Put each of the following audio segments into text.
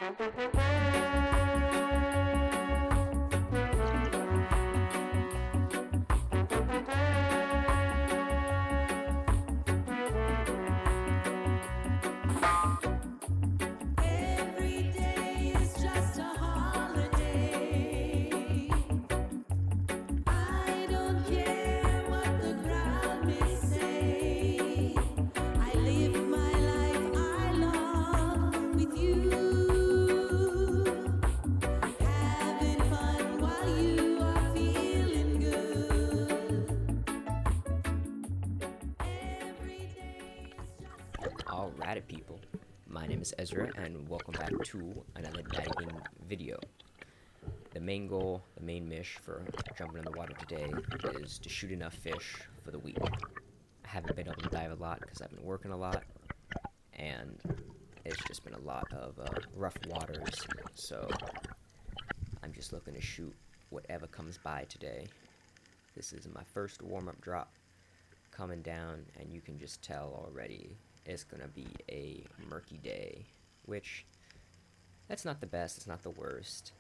Every day is just a holiday. I don't care what the crowd may say. I live my life I love with you. Having fun while you are feeling good. Every day is just Alrighty people, my name is Ezra and welcome back to another diving video. The main goal, the main mish for jumping in the water today is to shoot enough fish for the week. I haven't been able to dive a lot because I've been working a lot and it's just been a lot of rough waters, so I'm just looking to shoot whatever comes by today. This is my first warm-up drop coming down and you can just tell already it's gonna be a murky day, which that's not the best, it's not the worst.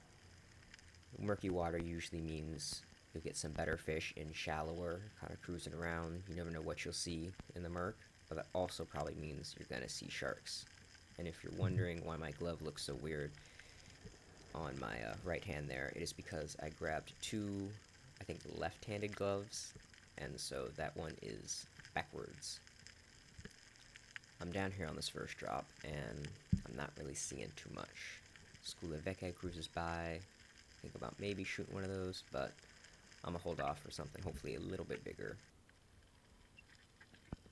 Murky water usually means you'll get some better fish in shallower, kind of cruising around. You never know what you'll see in the murk, but that also probably means you're gonna see sharks. And if you're wondering why my glove looks so weird on my right hand there, it is because I grabbed two, I think, left-handed gloves, and so that one is backwards. I'm down here on this first drop, and I'm not really seeing too much. School of Veke cruises by. Think about maybe shooting one of those, but I'm gonna hold off for something hopefully a little bit bigger.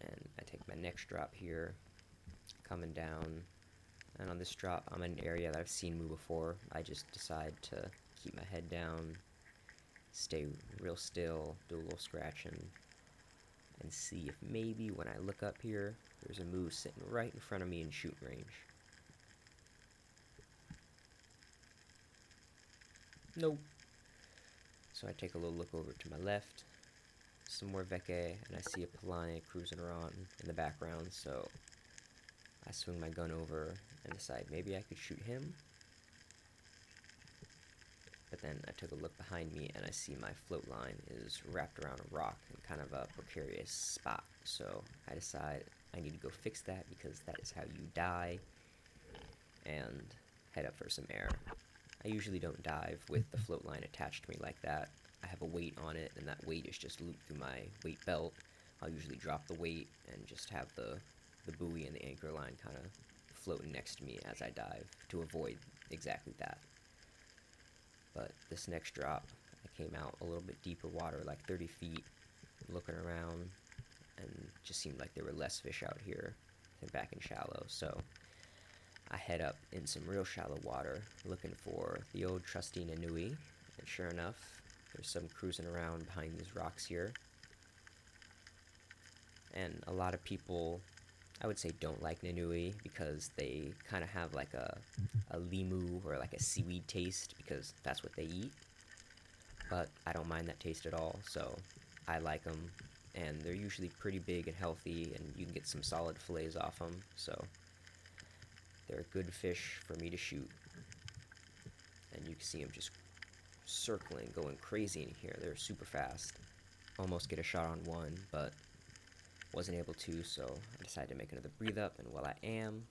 And I take my next drop here, coming down, and on this drop I'm in an area that I've seen move before. I just decide to keep my head down, stay real still, do a little scratching, and see if maybe when I look up here, there's a move sitting right in front of me in shooting range. Nope. So I take a little look over to my left, some more Veke, and I see a Piranha cruising around in the background, so I swing my gun over and decide maybe I could shoot him. But then I took a look behind me and I see my float line is wrapped around a rock in kind of a precarious spot. So I decide I need to go fix that because that is how you die, and head up for some air. I usually don't dive with the float line attached to me like that. I have a weight on it and that weight is just looped through my weight belt. I'll usually drop the weight and just have the buoy and the anchor line kind of floating next to me as I dive to avoid exactly that. But this next drop, I came out a little bit deeper water, like 30 feet, looking around, and just seemed like there were less fish out here than back in shallow, so I head up in some real shallow water, looking for the old trusty Nanui, and sure enough, there's some cruising around behind these rocks here. And a lot of people, I would say, don't like Nanui because they kind of have like a limu or like a seaweed taste because that's what they eat. But I don't mind that taste at all, so I like them, and they're usually pretty big and healthy, and you can get some solid fillets off them, so they're a good fish for me to shoot. And you can see them just circling, going crazy in here. They're super fast. Almost get a shot on one, but wasn't able to, so I decided to make another breathe up, and while I am,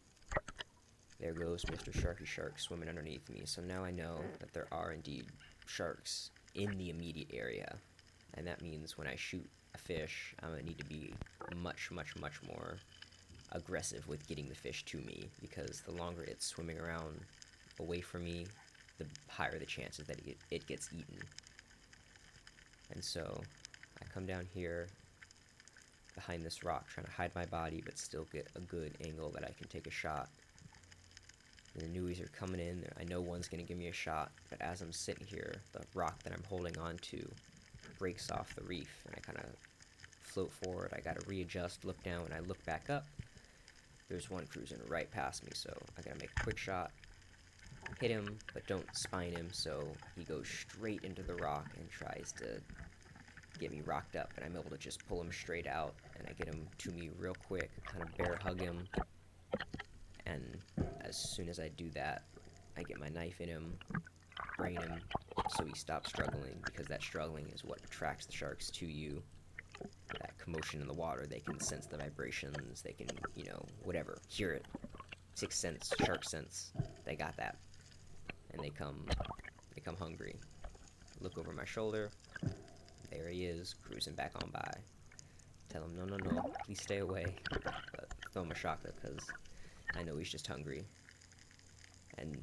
there goes Mr. Sharky Shark swimming underneath me. So now I know that there are indeed sharks in the immediate area, and that means when I shoot a fish, I'm going to need to be much, much, much more aggressive with getting the fish to me, because the longer it's swimming around away from me, the higher the chances that it gets eaten. And so I come down here behind this rock, trying to hide my body but still get a good angle that I can take a shot. And the Nuis are coming in. I know one's going to give me a shot, but as I'm sitting here, the rock that I'm holding on to breaks off the reef, and I kind of float forward. I got to readjust, look down. When I look back up, there's one cruising right past me, so I got to make a quick shot, hit him, but don't spine him, so he goes straight into the rock and tries to get me rocked up, and I'm able to just pull him straight out, and I get him to me real quick, kind of bear hug him, and as soon as I do that, I get my knife in him, brain him, so he stops struggling, because that struggling is what attracts the sharks to you. That commotion in the water, they can sense the vibrations, they can, whatever, hear it. Sixth sense, shark sense, they got that. And they come hungry. Look over my shoulder, there he is, cruising back on by. Tell him, no, please stay away. But throw him a shaka, because I know he's just hungry. And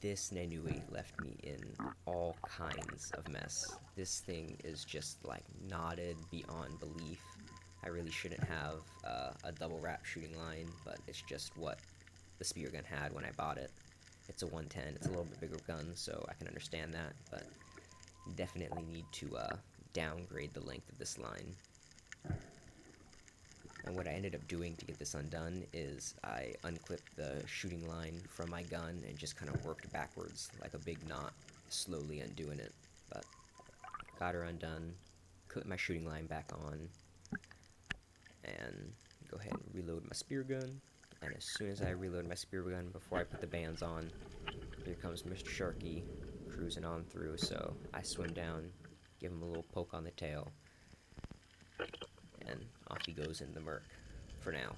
this Nenui left me in all kinds of mess. This thing is just like knotted beyond belief. I really shouldn't have a double wrap shooting line, but it's just what the spear gun had when I bought it. It's a 110, it's a little bit bigger gun, so I can understand that, but definitely need to downgrade the length of this line. And what I ended up doing to get this undone is I unclipped the shooting line from my gun and just kind of worked backwards like a big knot, slowly undoing it. But got her undone, put my shooting line back on, and go ahead and reload my spear gun. And as soon as I reload my spear gun, before I put the bands on, here comes Mr. Sharky cruising on through, so I swim down, give him a little poke on the tail, and off he goes in the murk, for now.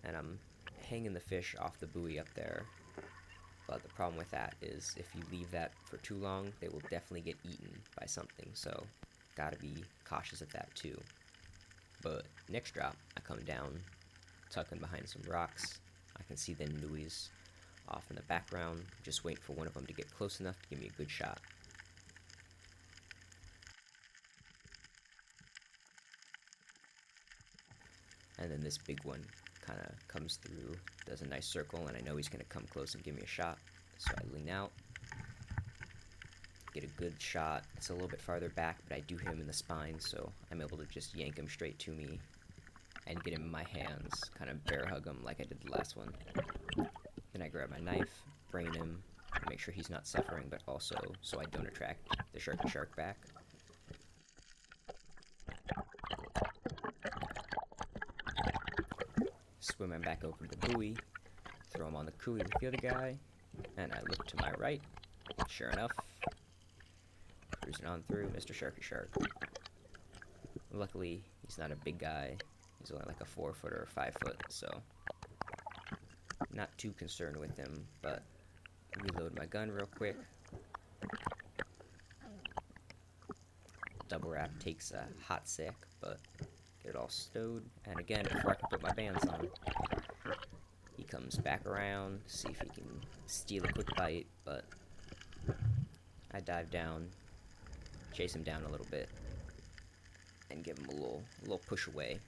And I'm hanging the fish off the buoy up there, but the problem with that is if you leave that for too long, they will definitely get eaten by something, so gotta be cautious of that too. But next drop, I come down, tucking behind some rocks. I can see the Nuis off in the background, just wait for one of them to get close enough to give me a good shot. And then this big one kind of comes through, does a nice circle, and I know he's going to come close and give me a shot. So I lean out, get a good shot. It's a little bit farther back, but I do hit him in the spine, so I'm able to just yank him straight to me and get him in my hands, kind of bear hug him like I did the last one. Then I grab my knife, brain him, make sure he's not suffering, but also so I don't attract the shark back. Swim him back over to the buoy, throw him on the coolie with the other guy, and I look to my right. Sure enough, cruising on through, Mr. Sharky Shark. Luckily, he's not a big guy. He's only like a 4 foot or 5 foot, so not too concerned with him, but reload my gun real quick. Double wrap takes a hot sec, but get it all stowed. And again, before I can put my bands on, he comes back around, see if he can steal a quick bite, but I dive down, chase him down a little bit, and give him a little push away.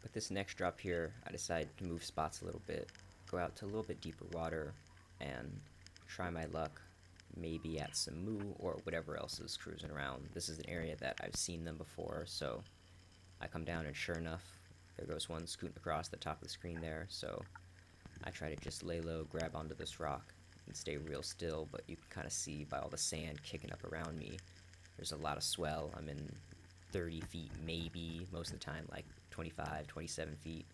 But this next drop here, I decided to move spots a little bit, go out to a little bit deeper water, and try my luck maybe at some moo or whatever else is cruising around. This is an area that I've seen them before, so I come down and sure enough, there goes one scooting across the top of the screen there, so I try to just lay low, grab onto this rock, and stay real still, but you can kind of see by all the sand kicking up around me, there's a lot of swell. I'm in 30 feet maybe, most of the time like 25, 27 feet,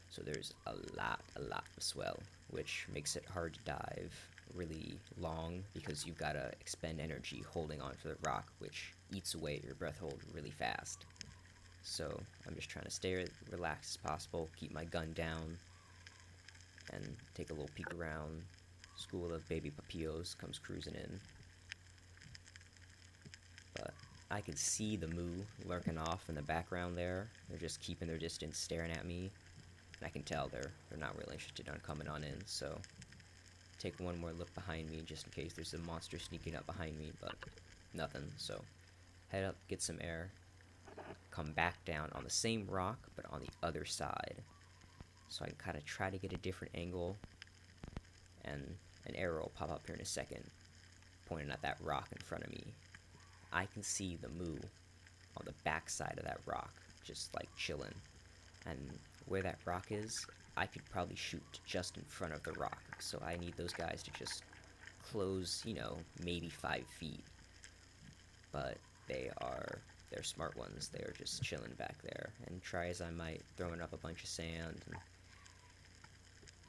so there's a lot of swell, which makes it hard to dive really long because you've got to expend energy holding onto the rock, which eats away at your breath hold really fast. So I'm just trying to stay relaxed as possible, keep my gun down, and take a little peek around. School of baby papillos comes cruising in, but I can see the moo lurking off in the background there. They're just keeping their distance, staring at me, and I can tell they're not really interested on coming on in, so take one more look behind me just in case there's a monster sneaking up behind me, but nothing. So head up, get some air, come back down on the same rock but on the other side, so I can kind of try to get a different angle, and an arrow will pop up here in a second pointing at that rock in front of me. I can see the moo on the back side of that rock just like chilling, and where that rock is, I could probably shoot just in front of the rock, so I need those guys to just close, maybe 5 feet. But they are they're smart ones. They're just chilling back there. And try as I might, throwing up a bunch of sand and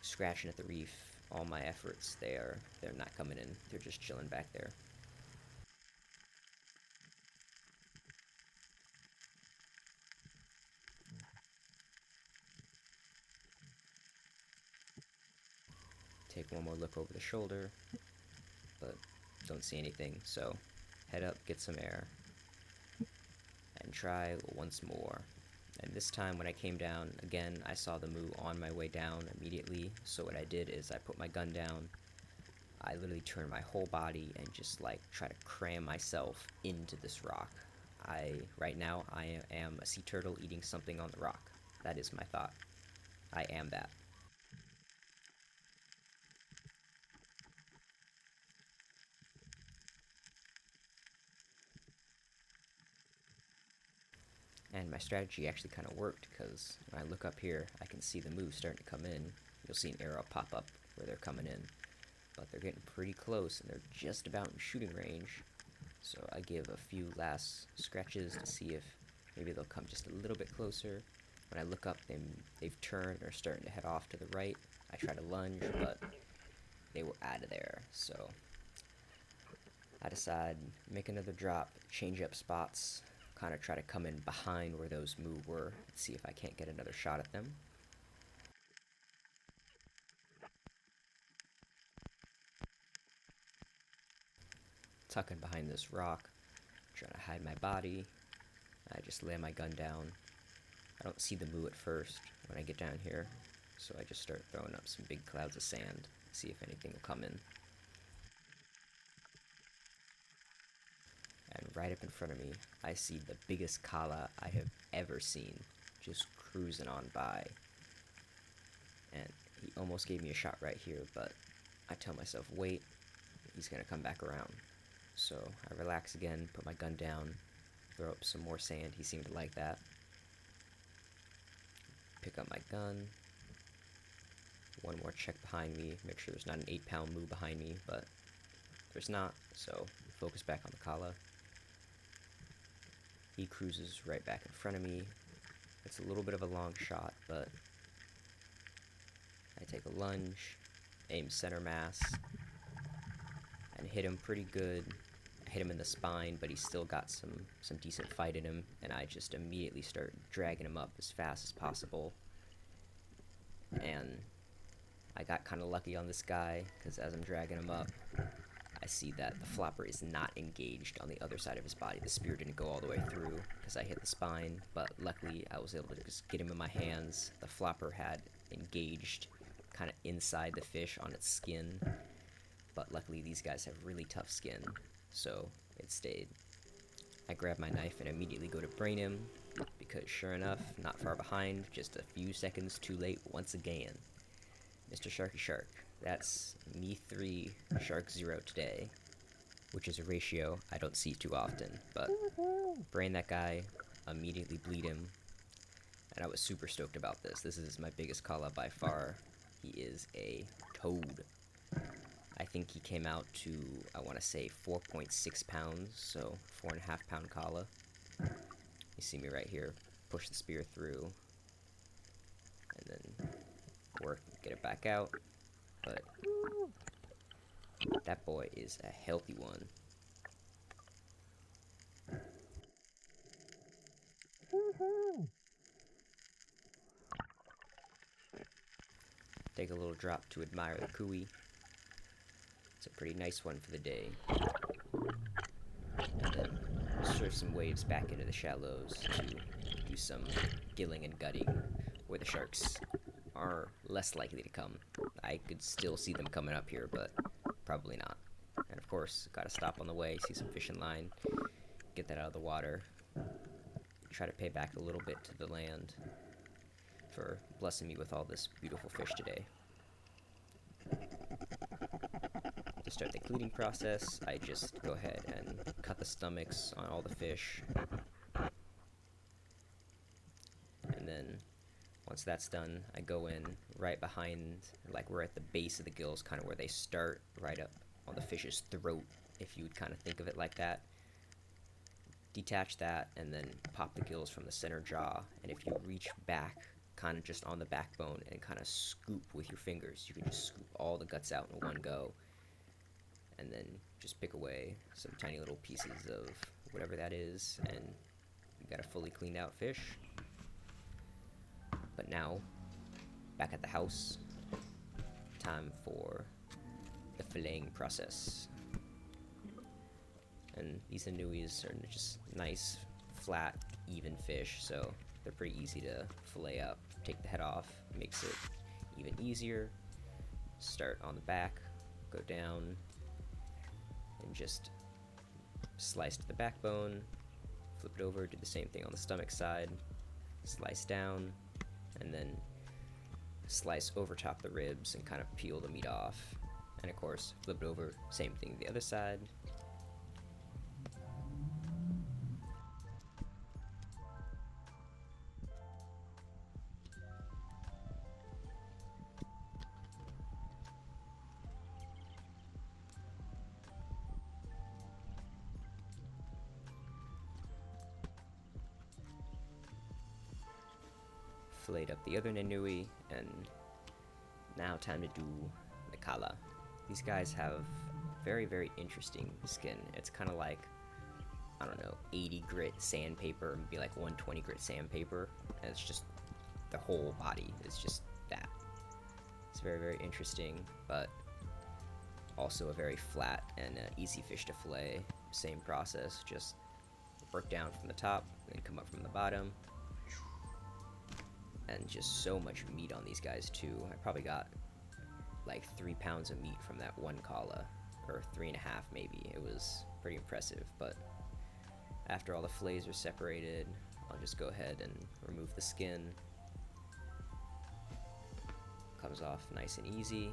scratching at the reef, all my efforts, they're not coming in. They're just chilling back there. Take one more look over the shoulder, but don't see anything, so head up, get some air, and try once more. And this time when I came down, again, I saw the moo on my way down immediately, so what I did is I put my gun down, I literally turned my whole body and just like try to cram myself into this rock. Right now, I am a sea turtle eating something on the rock. That is my thought. I am that. And my strategy actually kind of worked, because when I look up here, I can see the moo starting to come in. You'll see an arrow pop up where they're coming in. But they're getting pretty close, and they're just about in shooting range. So I give a few last scratches to see if maybe they'll come just a little bit closer. When I look up, they've turned and are starting to head off to the right. I try to lunge, but they were out of there. So I decide, make another drop, change up spots, kind of try to come in behind where those moo were, see if I can't get another shot at them. Tucking behind this rock, trying to hide my body. I just lay my gun down. I don't see the moo at first when I get down here, so I just start throwing up some big clouds of sand, see if anything will come in. And right up in front of me, I see the biggest kala I have ever seen, just cruising on by. And he almost gave me a shot right here, but I tell myself, wait, he's gonna come back around. So I relax again, put my gun down, throw up some more sand. He seemed to like that. Pick up my gun. One more check behind me, make sure there's not an 8-pound moo behind me, but there's not, so focus back on the kala. He cruises right back in front of me. It's a little bit of a long shot, but I take a lunge, aim center mass, and hit him pretty good. I hit him in the spine, but he's still got some decent fight in him, and I just immediately start dragging him up as fast as possible. And I got kind of lucky on this guy, because as I'm dragging him up, I see that the flopper is not engaged on the other side of his body. The spear didn't go all the way through, because I hit the spine, but luckily I was able to just get him in my hands. The flopper had engaged kind of inside the fish on its skin, but luckily these guys have really tough skin, so it stayed. I grab my knife and immediately go to brain him, because sure enough, not far behind, just a few seconds too late once again. Mr. Sharky Shark, that's me 3, Shark 0 today, which is a ratio I don't see too often, but brain that guy, immediately bleed him, and I was super stoked about this. This is my biggest call out by far. He is a toad. I think he came out to, I want to say 4.6 pounds, so 4.5 pound kala. You see me right here, push the spear through, and then work, get it back out, but that boy is a healthy one. Take a little drop to admire the cooey. It's a pretty nice one for the day. And then surf some waves back into the shallows to do some gilling and gutting, where the sharks are less likely to come. I could still see them coming up here, but probably not. And of course, gotta stop on the way, see some fishing line, get that out of the water, try to pay back a little bit to the land for blessing me with all this beautiful fish today. To start the cleaning process, I just go ahead and cut the stomachs on all the fish. And then once that's done, I go in right behind, like we're at the base of the gills, kind of where they start, right up on the fish's throat, if you would kind of think of it like that. detach that and then pop the gills from the center jaw. And if you reach back, kind of just on the backbone, and kind of scoop with your fingers, you can just scoop all the guts out in one go. And then just pick away some tiny little pieces of whatever that is, and you got a fully cleaned out fish. But now, back at the house, time for the filleting process. And these anuis are just nice, flat, even fish, so they're pretty easy to fillet up. Take the head off, makes it even easier. Start on the back, go down, and just slice to the backbone, flip it over, do the same thing on the stomach side, slice down, and then slice over top the ribs and kind of peel the meat off. And of course, flip it over, same thing the other side. Filleted up the other nanui, and now time to do the kala. These guys have very, very interesting skin. It's kind of like, I don't know, 80 grit sandpaper, maybe like 120 grit sandpaper, and it's just the whole body is just that. It's very, very interesting, but also a very flat and easy fish to fillet. Same process, just work down from the top, then come up from the bottom. And just so much meat on these guys too. I probably got like 3 pounds of meat from that one kala, or 3.5 maybe. It was pretty impressive. But after all the fillets are separated, I'll just go ahead and remove the skin. Comes off nice and easy.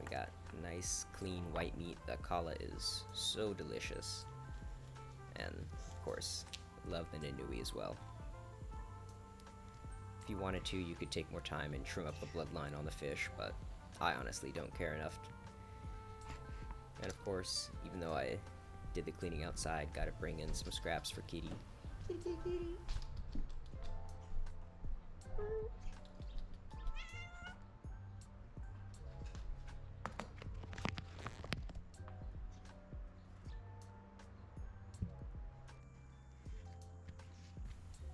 We got nice clean white meat. That kala is so delicious. And of course, love the nanui as well. If you wanted to, you could take more time and trim up the bloodline on the fish, but I honestly don't care enough. And of course, even though I did the cleaning outside, gotta bring in some scraps for Kitty. Kitty.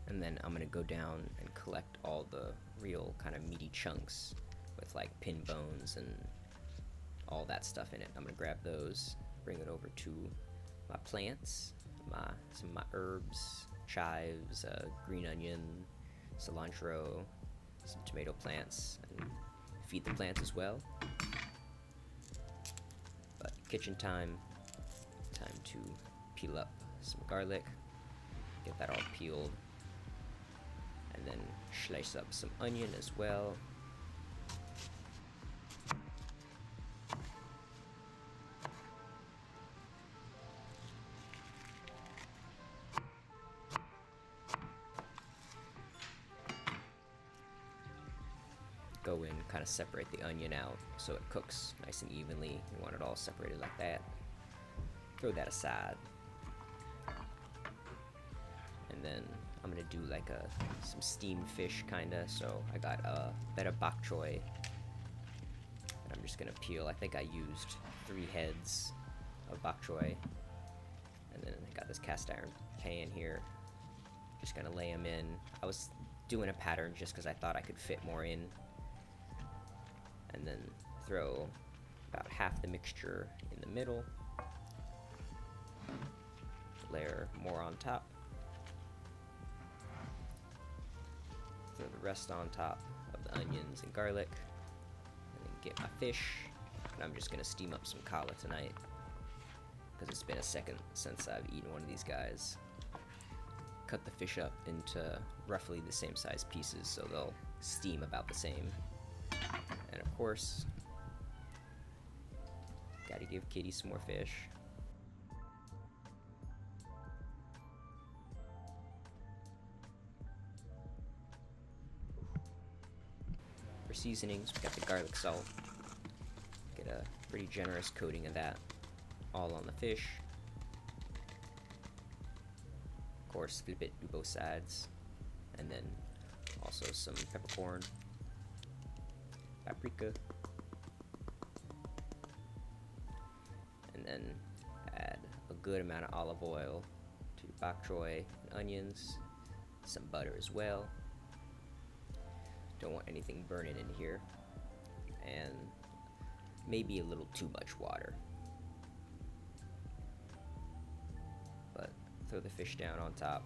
And then I'm gonna go down and collect all the real kind of meaty chunks with like pin bones and all that stuff in it. I'm gonna grab those, bring it over to my plants, some of my herbs, chives, green onion, cilantro, some tomato plants, and feed the plants as well. But kitchen time to peel up some garlic, get that all peeled. And then slice up some onion as well. Go in, kind of separate the onion out so it cooks nice and evenly. You want it all separated like that. Throw that aside. And then I'm gonna do like some steamed fish kinda. So I got a betta bok choy, and I'm just gonna peel. I think I used 3 heads of bok choy, and then I got this cast iron pan here. Just gonna lay them in. I was doing a pattern just because I thought I could fit more in, and then throw about half the mixture in the middle. Layer more on top. Throw the rest on top of the onions and garlic, and then get my fish. And I'm just gonna steam up some kala tonight because it's been a second since I've eaten one of these guys. Cut the fish up into roughly the same size pieces so they'll steam about the same. And of course, gotta give Kitty some more fish. For seasonings, we got the garlic salt. Get a pretty generous coating of that all on the fish. course, flip it, do both sides, and then also some peppercorn, paprika, and then add a good amount of olive oil to bok choy and onions, some butter as well. Don't want anything burning in here, and maybe a little too much water. But throw the fish down on top.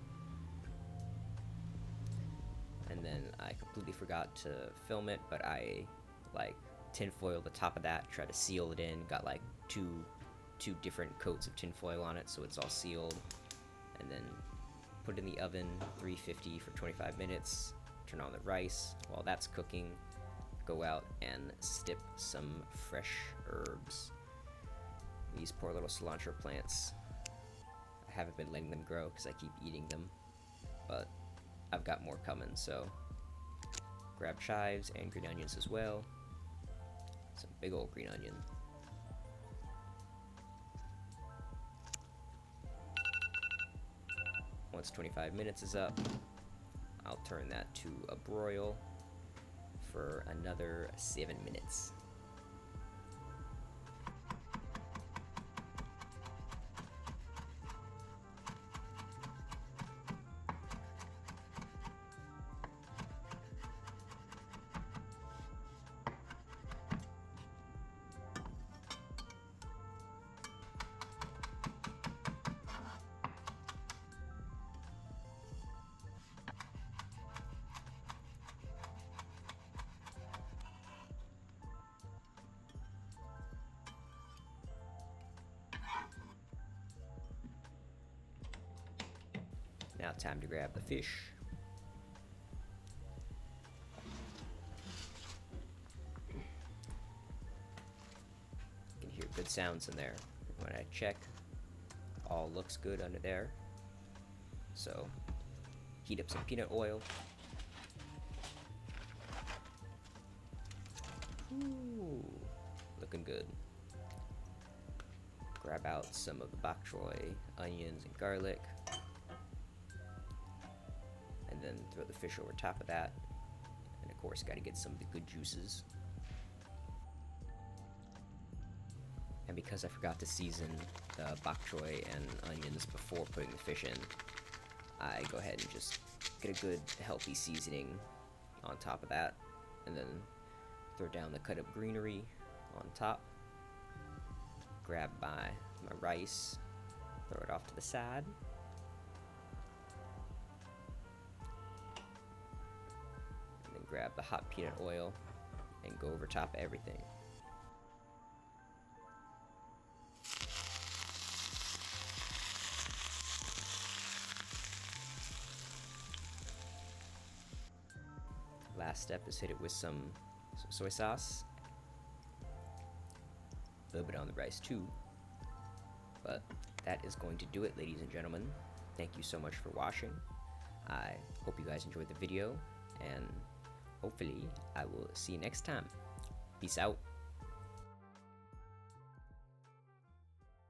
And then I completely forgot to film it, but I like tinfoil the top of that, try to seal it in, got like two different coats of tinfoil on it so it's all sealed, and then put it in the oven 350 for 25 minutes, turn on the rice. While that's cooking, go out and snip some fresh herbs. These poor little cilantro plants, I haven't been letting them grow because I keep eating them, but I've got more coming, so grab chives and green onions as well. Some big old green onion. Once 25 minutes is up, I'll turn that to a broil for another 7 minutes. Now time to grab the fish. You can hear good sounds in there. When I check, all looks good under there. So heat up some peanut oil. Ooh, looking good. Grab out some of the bok choy, onions, and garlic. And then throw the fish over top of that. And of course, got to get some of the good juices. And because I forgot to season the bok choy and onions before putting the fish in, I go ahead and just get a good healthy seasoning on top of that. And then throw down the cut up greenery on top. Grab my rice, throw it off to the side. Grab the hot peanut oil and go over top of everything. Last step is hit it with some soy sauce. A little bit on the rice too. But that is going to do it, ladies and gentlemen. Thank you so much for watching. I hope you guys enjoyed the video, and hopefully, I will see you next time. Peace out.